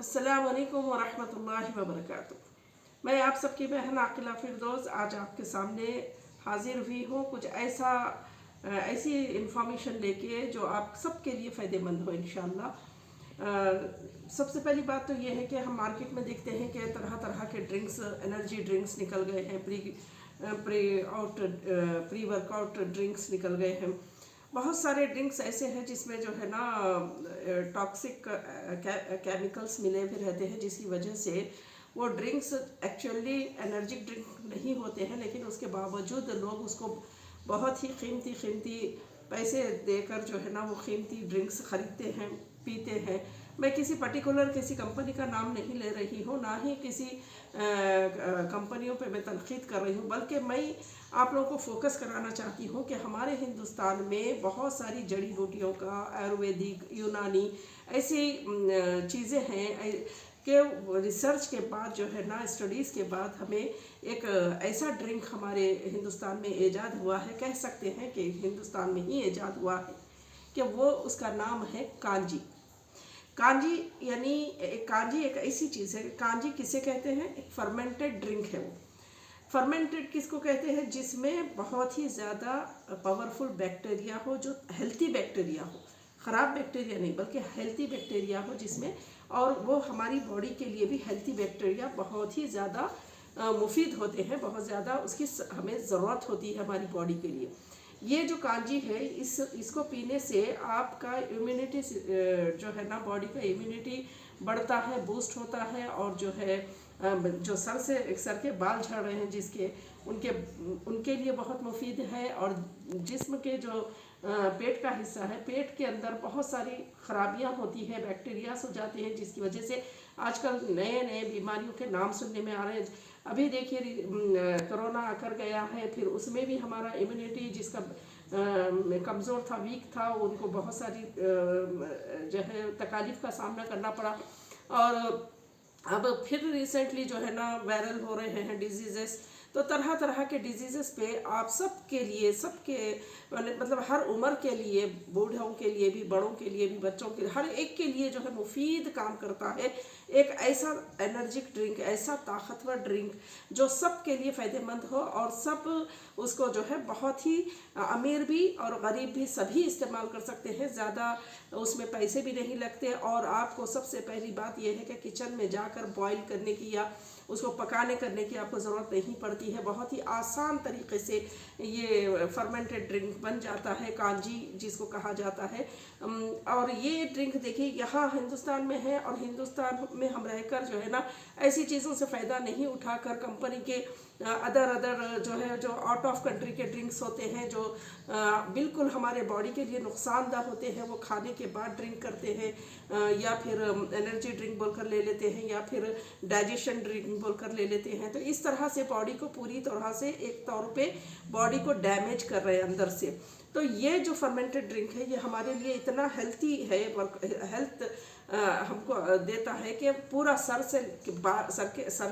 अस्सलामुअलैकुम वरहमतुल्लाहि वबरकातुहू। मैं आप सबकी बहन आकिला फिरदौस आज आपके सामने हाजिर हुई हूँ कुछ ऐसी इंफॉर्मेशन लेके जो आप सबके लिए फ़ायदेमंद हो इंशाअल्लाह। सबसे पहली बात तो ये है कि हम मार्केट में देखते हैं कि तरह तरह के ड्रिंक्स, एनर्जी ड्रिंक्स निकल गए हैं, प्री वर्कआउट ड्रिंक्स निकल गए हैं। बहुत सारे ड्रिंक्स ऐसे हैं जिसमें जो है ना टॉक्सिक केमिकल्स मिले हुए रहते हैं, जिसकी वजह से वो ड्रिंक्स एक्चुअली एनर्जी ड्रिंक नहीं होते हैं, लेकिन उसके बावजूद लोग उसको बहुत ही कीमती पैसे देकर जो है ना वो कीमती ड्रिंक्स ख़रीदते हैं, पीते हैं। मैं किसी कंपनी का नाम नहीं ले रही हूँ, ना ही किसी कंपनियों पे मैं तनकीद कर रही हूँ, बल्कि मैं आप लोगों को फोकस कराना चाहती हूँ कि हमारे हिंदुस्तान में बहुत सारी जड़ी बूटियों का, आयुर्वेदिक, यूनानी ऐसी चीज़ें हैं कि रिसर्च के बाद जो है ना, स्टडीज़ के बाद हमें एक ऐसा ड्रिंक हमारे हिंदुस्तान में ईजाद हुआ है, कह सकते हैं कि हिंदुस्तान में ही ईजाद हुआ है, कि वो उसका नाम है कांजी। कांजी कांजी एक ऐसी चीज़ है। कांजी किसे कहते हैं? एक फर्मेंटेड ड्रिंक है। वो फर्मेंटेड किसको कहते हैं? जिसमें बहुत ही ज़्यादा पावरफुल बैक्टीरिया हो, जो हेल्थी बैक्टीरिया हो, ख़राब बैक्टीरिया नहीं बल्कि हेल्थी बैक्टीरिया हो जिसमें, और वो हमारी बॉडी के लिए भी हेल्थी बैक्टीरिया बहुत ही ज़्यादा मुफीद होते हैं, बहुत ज़्यादा उसकी हमें ज़रूरत होती है हमारी बॉडी के लिए। ये जो कांजी है, इसको पीने से आपका इम्यूनिटी जो है ना, बॉडी का इम्यूनिटी बढ़ता है, बूस्ट होता है, और जो है जो सर के बाल झड़ रहे हैं जिसके, उनके लिए बहुत मुफीद है। और जिस्म के जो पेट का हिस्सा है, पेट के अंदर बहुत सारी खराबियां होती हैं, बैक्टीरियाज हो जाते हैं, जिसकी वजह से आजकल नए नए बीमारियों के नाम सुनने में आ रहे हैं। अभी देखिए कोरोना आकर गया है, फिर उसमें भी हमारा इम्यूनिटी जिसका कमज़ोर था, वीक था, उनको बहुत सारी जो है तकालीफ का सामना करना पड़ा। और अब फिर रिसेंटली जो है ना वायरल हो रहे हैं डिजीज़ेस, तो तरह तरह के डिजीज़ेस पे आप सबके लिए, सबके मतलब हर उम्र के लिए, बूढ़ों के लिए भी, बड़ों के लिए भी, बच्चों के लिए, हर एक के लिए जो है मुफीद काम करता है एक ऐसा एनर्जिक ड्रिंक, ऐसा ताकतवर ड्रिंक जो सबके लिए फ़ायदेमंद हो, और सब उसको जो है बहुत ही अमीर भी और गरीब भी सभी इस्तेमाल कर सकते हैं। ज़्यादा उसमें पैसे भी नहीं लगते, और आपको सबसे पहली बात यह है कि किचन में जाकर बॉईल करने की या उसको पकाने करने की आपको ज़रूरत नहीं पड़ती है। बहुत ही आसान तरीके से ये फर्मेंटेड ड्रिंक बन जाता है, कांजी जिसको कहा जाता है। और ये ड्रिंक देखिए यहाँ हिंदुस्तान में है, और हिंदुस्तान में हम रहकर जो है ना ऐसी चीज़ों से फ़ायदा नहीं उठाकर कंपनी के अदर जो है, जो आउट ऑफ कंट्री के ड्रिंक्स होते हैं, जो बिल्कुल हमारे बॉडी के लिए नुकसानदा होते हैं, वो खाने के बाद ड्रिंक करते हैं, या फिर एनर्जी ड्रिंक बोलकर ले लेते हैं, या फिर डाइजेशन ड्रिंक बोलकर ले लेते हैं। तो इस तरह से बॉडी को पूरी तरह से एक तौर पे बॉडी को डैमेज कर रहे हैं अंदर से। तो ये जो फर्मेंटेड ड्रिंक है, ये हमारे लिए इतना हेल्थी है, हेल्थ हमको देता है कि पूरा सर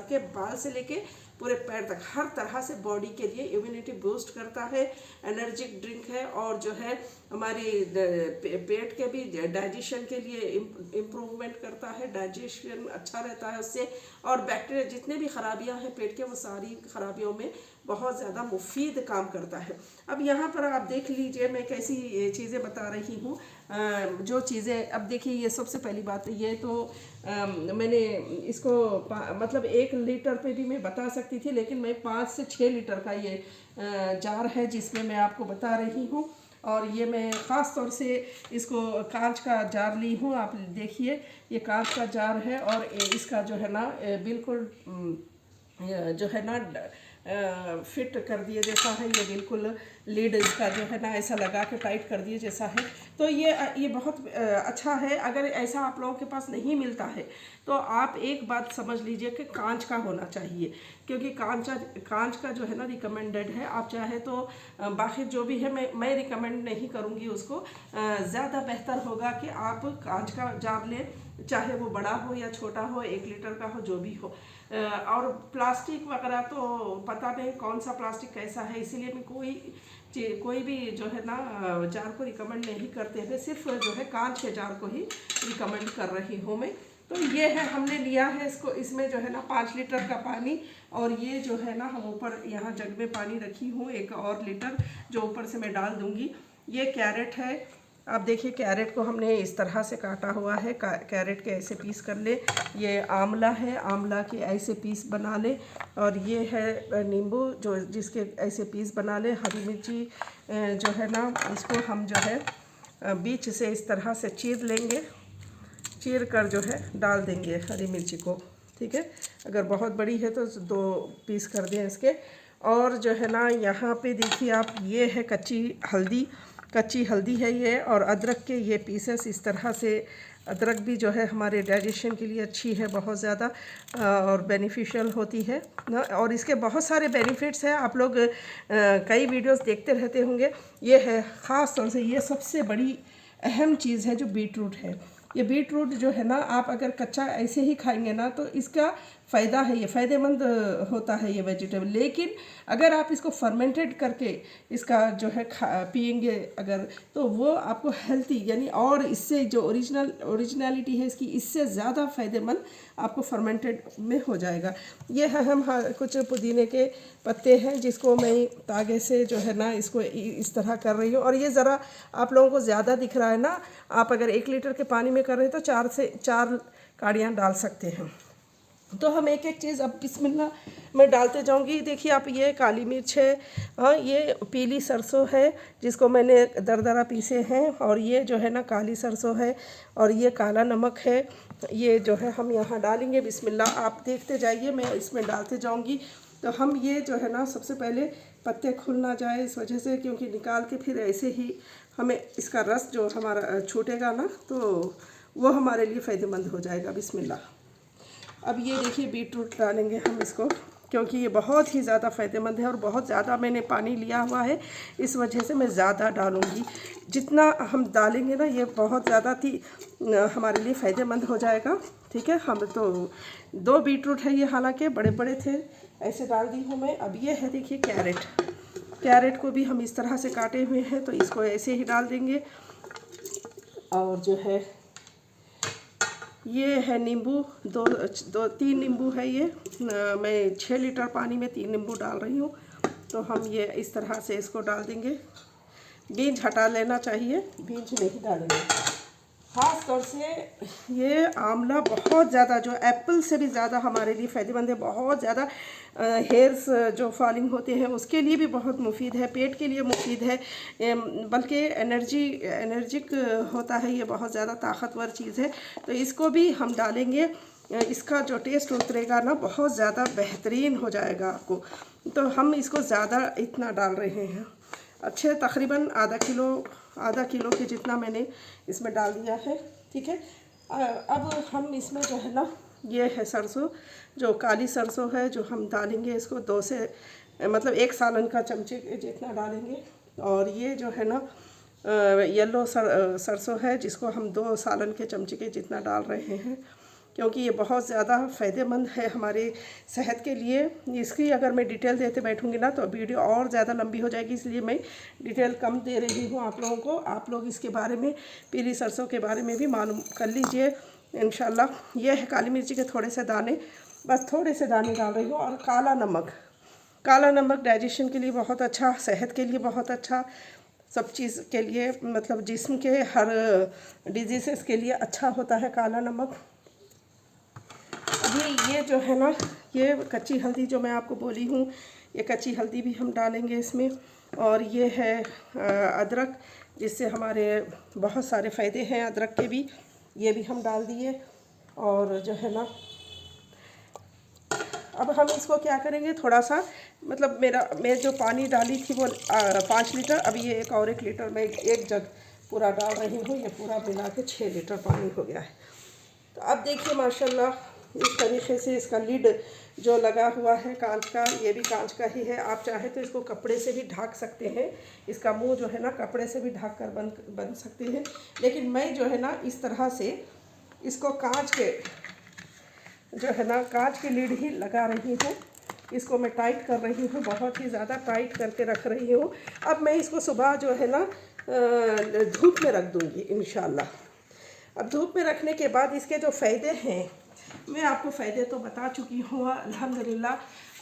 के बाल से लेके पूरे पैर तक हर तरह से बॉडी के लिए इम्यूनिटी बूस्ट करता है, एनर्जिक ड्रिंक है। और जो है हमारी पेट के भी डाइजेशन के लिए इम्प्रूवमेंट करता है, डाइजेशन अच्छा रहता है उससे, और बैक्टीरिया जितने भी खराबियां हैं पेट के, वो सारी खराबियों में बहुत ज़्यादा मुफीद काम करता है। अब यहाँ पर आप देख लीजिए मैं कैसी चीज़ें बता रही हूँ। जो चीज़ें, अब देखिए ये सबसे पहली बात, ये तो मैंने इसको मतलब 1 लीटर पे भी मैं बता सकती थी, लेकिन मैं 5 से 6 लीटर का ये जार है जिसमें मैं आपको बता रही हूँ। और ये मैं ख़ास तौर से इसको कांच का जार ली हूँ। आप देखिए ये कांच का जार है, और इसका जो है ना बिल्कुल जो है ना फिट कर दिए जैसा है, ये बिल्कुल लीड इसका जो है ना ऐसा लगा के टाइट कर दिए जैसा है। तो ये बहुत अच्छा है। अगर ऐसा आप लोगों के पास नहीं मिलता है तो आप एक बात समझ लीजिए कि कांच का होना चाहिए, क्योंकि कांच का जो है ना रिकमेंडेड है। आप चाहे तो बाकी जो भी है मैं रिकमेंड नहीं करूँगी उसको। ज़्यादा बेहतर होगा कि आप कांच का जार लें, चाहे वो बड़ा हो या छोटा हो, 1 लीटर का हो, जो भी हो। और प्लास्टिक वगैरह तो पता नहीं कौन सा प्लास्टिक कैसा है, इसीलिए मैं कोई भी जो है ना जार को रिकमेंड नहीं करते हुए सिर्फ जो है कांच के जार को ही रिकमेंड कर रही हूँ मैं। तो ये है, हमने लिया है इसको, इसमें जो है ना 5 लीटर का पानी, और ये जो है ना हम ऊपर यहाँ जग में पानी रखी हूँ 1 और लीटर, जो ऊपर से मैं डाल दूँगी। ये कैरेट है। आप देखिए कैरेट को हमने इस तरह से काटा हुआ है, कैरेट के ऐसे पीस कर ले। ये आंवला है, आंवला के ऐसे पीस बना ले। और ये है नींबू, जो जिसके ऐसे पीस बना ले। हरी मिर्ची जो है ना, इसको हम जो है बीच से इस तरह से चीर लेंगे, चीर कर जो है डाल देंगे हरी मिर्ची को, ठीक है। अगर बहुत बड़ी है तो 2 पीस कर दें इसके। और जो है ना यहाँ पे देखिए आप, ये है कच्ची हल्दी है ये, और अदरक के ये पीसेस इस तरह से। अदरक भी जो है हमारे डाइजेशन के लिए अच्छी है बहुत ज़्यादा, और बेनिफिशियल होती है ना, और इसके बहुत सारे बेनिफिट्स हैं। आप लोग कई वीडियोस देखते रहते होंगे। ये है ख़ास तौर से, ये सबसे बड़ी अहम चीज़ है जो बीट रूट है। ये बीट रूट जो है ना, आप अगर कच्चा ऐसे ही खाएंगे ना तो इसका फ़ायदा है, ये फ़ायदेमंद होता है ये वेजिटेबल। लेकिन अगर आप इसको फर्मेंटेड करके इसका जो है पिएंगे अगर, तो वो आपको हेल्थी, यानी और इससे जो ओरिजिनलिटी है इसकी, इससे ज़्यादा फ़ायदेमंद आपको फर्मेंटेड में हो जाएगा। ये है हम कुछ पुदीने के पत्ते हैं, जिसको मैं तागे से जो है ना इसको इस तरह कर रही हूँ। और ये ज़रा आप लोगों को ज़्यादा दिख रहा है ना, आप अगर 1 लीटर के पानी में कर रहे हैं तो 4 से 4 काड़ियाँ डाल सकते हैं। तो हम एक एक चीज़ अब बिस्मिल्लाह मैं डालते जाऊंगी। देखिए आप, ये काली मिर्च है, हाँ, ये पीली सरसों है जिसको मैंने दरदरा पीसे हैं, और ये जो है ना काली सरसों है, और ये काला नमक है। ये जो है हम यहाँ डालेंगे। बिस्मिल्लाह, आप देखते जाइए, मैं इसमें डालते जाऊंगी। तो हम ये जो है ना, सबसे पहले पत्ते खुल ना जाए इस वजह से, क्योंकि निकाल के फिर ऐसे ही हमें इसका रस जो हमारा छूटेगा ना, तो वो हमारे लिए फ़ायदेमंद हो जाएगा। बिस्मिल्लाह। अब ये देखिए बीट रूट डालेंगे हम इसको, क्योंकि ये बहुत ही ज़्यादा फ़ायदेमंद है, और बहुत ज़्यादा मैंने पानी लिया हुआ है, इस वजह से मैं ज़्यादा डालूँगी। जितना हम डालेंगे ना, ये बहुत ज़्यादा हमारे लिए फ़ायदेमंद हो जाएगा, ठीक है। हम तो 2 बीट रूट है ये, हालांकि बड़े बड़े थे, ऐसे डाल दी हूँ मैं। अब ये है देखिए कैरेट को भी हम इस तरह से काटे हुए हैं, तो इसको ऐसे ही डाल देंगे। और जो है ये है नींबू, 3 नींबू है ये, मैं 6 लीटर पानी में 3 नींबू डाल रही हूँ। तो हम ये इस तरह से इसको डाल देंगे। बीज हटा लेना चाहिए, बीज नहीं डालेंगे। ख़ास तौर से ये आंवला बहुत ज़्यादा, जो एप्पल से भी ज़्यादा हमारे लिए फ़ायदेमंद है। बहुत ज़्यादा हेयर्स जो फॉलिंग होते हैं उसके लिए भी बहुत मुफीद है, पेट के लिए मुफीद है, बल्कि एनर्जिक होता है ये, बहुत ज़्यादा ताकतवर चीज़ है। तो इसको भी हम डालेंगे, इसका जो टेस्ट उतरेगा ना बहुत ज़्यादा बेहतरीन हो जाएगा आपको। तो हम इसको ज़्यादा इतना डाल रहे हैं, अच्छे तकरीबन आधा किलो के जितना मैंने इसमें डाल दिया है, ठीक है। अब हम इसमें जो है ना, ये है सरसों, जो काली सरसों है, जो हम डालेंगे इसको 2 से मतलब 1 सालन का चमचे जितना डालेंगे। और ये जो है ना येलो सरसों है, जिसको हम 2 सालन के चमचे के जितना डाल रहे हैं, क्योंकि ये बहुत ज़्यादा फ़ायदेमंद है हमारे सेहत के लिए। इसकी अगर मैं डिटेल देते बैठूंगी ना तो वीडियो और ज़्यादा लंबी हो जाएगी, इसलिए मैं डिटेल कम दे रही हूँ आप लोगों को। आप लोग इसके बारे में, पीली सरसों के बारे में भी मालूम कर लीजिए इंशाल्लाह। ये है काली मिर्ची के थोड़े से दाने, बस थोड़े से दाने डाल रही हूँ। और काला नमक डाइजेशन के लिए बहुत अच्छा, सेहत के लिए बहुत अच्छा, सब चीज़ के लिए, मतलब जिस्म के हर डिजीज़ के लिए अच्छा होता है काला नमक। ये जो है ना, ये कच्ची हल्दी जो मैं आपको बोली हूँ, ये कच्ची हल्दी भी हम डालेंगे इसमें। और ये है अदरक, जिससे हमारे बहुत सारे फ़ायदे हैं अदरक के भी, ये भी हम डाल दिए। और जो है ना, अब हम इसको क्या करेंगे, थोड़ा सा, मतलब मैं जो पानी डाली थी वो 5 लीटर, अब ये 1 लीटर में 1 जग पूरा डाल रही हूँ। ये पूरा मिला के 6 लीटर पानी हो गया है। तो अब देखिए माशाल्लाह, इस तरीके से इसका लिड जो लगा हुआ है कांच का, ये भी कांच का ही है। आप चाहे तो इसको कपड़े से भी ढक सकते हैं, इसका मुंह जो है ना कपड़े से भी ढक कर बन सकते हैं। लेकिन मैं जो है ना इस तरह से इसको कांच के जो है ना, कांच की लिड ही लगा रही हूँ। इसको मैं टाइट कर रही हूँ, बहुत ही ज़्यादा टाइट करके रख रही हूँ। अब मैं इसको सुबह जो है ना धूप में रख दूँगी इंशाल्लाह। अब धूप में रखने के बाद इसके जो फ़ायदे हैं, मैं आपको फ़ायदे तो बता चुकी हूँ अल्हम्दुलिल्लाह।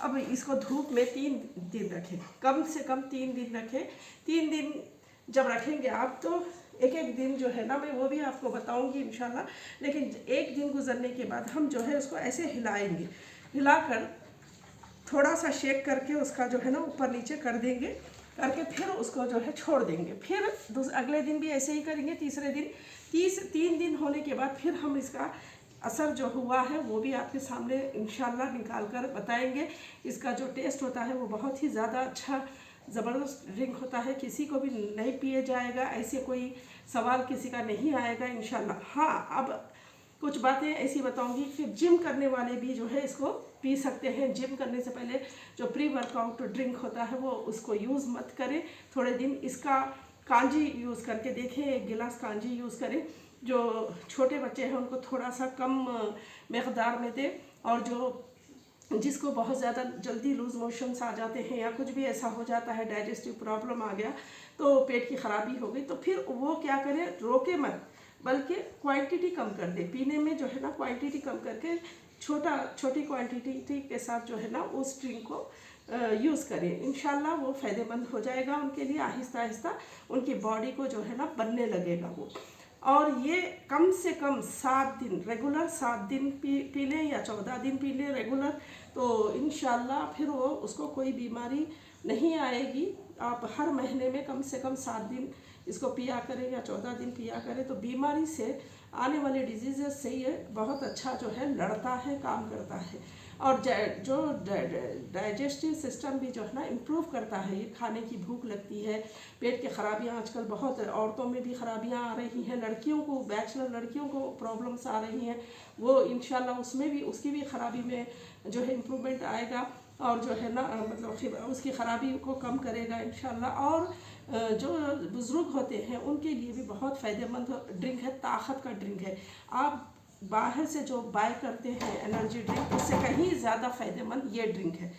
अब इसको धूप में 3 दिन रखें, कम से कम 3 दिन रखें। 3 दिन जब रखेंगे आप तो एक एक दिन जो है ना, मैं वो भी आपको बताऊंगी इंशाल्लाह। लेकिन एक दिन गुजरने के बाद हम जो है उसको ऐसे हिलाएंगे, हिलाकर थोड़ा सा शेक करके उसका जो है ना ऊपर नीचे कर देंगे, करके फिर उसको जो है छोड़ देंगे। फिर अगले दिन भी ऐसे ही करेंगे। तीसरे दिन 3 दिन होने के बाद फिर हम इसका असर जो हुआ है वो भी आपके सामने इंशाल्लाह निकाल कर बताएंगे। इसका जो टेस्ट होता है वो बहुत ही ज़्यादा अच्छा ज़बरदस्त ड्रिंक होता है, किसी को भी नहीं पिए जाएगा, ऐसे कोई सवाल किसी का नहीं आएगा इंशाल्लाह। हाँ, अब कुछ बातें ऐसी बताऊंगी कि जिम करने वाले भी जो है इसको पी सकते हैं। जिम करने से पहले जो प्री वर्कआउट ड्रिंक होता है वो उसको यूज़ मत करें। थोड़े दिन इसका कांजी यूज़ करके देखें, 1 गिलास कांजी यूज़ करें। जो छोटे बच्चे हैं उनको थोड़ा सा कम मकदार में दें, और जो जिसको बहुत ज़्यादा जल्दी लूज़ मोशंस आ जाते हैं या कुछ भी ऐसा हो जाता है, डाइजेस्टिव प्रॉब्लम आ गया तो पेट की ख़राबी हो गई, तो फिर वो क्या करें, रोके मत, बल्कि क्वांटिटी कम कर दे पीने में जो है ना, क्वांटिटी कम करके छोटी क्वांटिटी के साथ जो है ना उस ड्रिंक को यूज़ करें। इंशाल्लाह वो फ़ायदेमंद हो जाएगा उनके लिए। आहिस्ता आहिस्ता उनकी बॉडी को जो है ना बनने लगेगा वो। और ये कम से कम 7 दिन रेगुलर, 7 दिन पी लें या 14 दिन पी लें रेगुलर, तो इंशाल्लाह फिर वो उसको कोई बीमारी नहीं आएगी। आप हर महीने में कम से कम 7 दिन इसको पिया करें या 14 दिन पिया करें, तो बीमारी से, आने वाले डिजीज़ से ये बहुत अच्छा जो है लड़ता है, काम करता है। और जो डाइजेस्टिव सिस्टम भी जो है ना इम्प्रूव करता है। ये खाने की भूख लगती है, पेट की खराबियाँ आजकल बहुत औरतों में भी खराबियाँ आ रही हैं, लड़कियों को, बैचलर लड़कियों को प्रॉब्लम्स आ रही हैं, वो इंशाल्लाह उसमें भी, उसकी भी खराबी में जो है इम्प्रूवमेंट आएगा, और जो है ना मतलब उसकी खराबी को कम करेगा इंशाल्लाह। और जो बुज़ुर्ग होते हैं उनके लिए भी बहुत फ़ायदेमंद ड्रिंक है, ताकत का ड्रिंक है। आप बाहर से जो बाय करते हैं एनर्जी ड्रिंक, उससे कहीं ज़्यादा फ़ायदेमंद ये ड्रिंक है।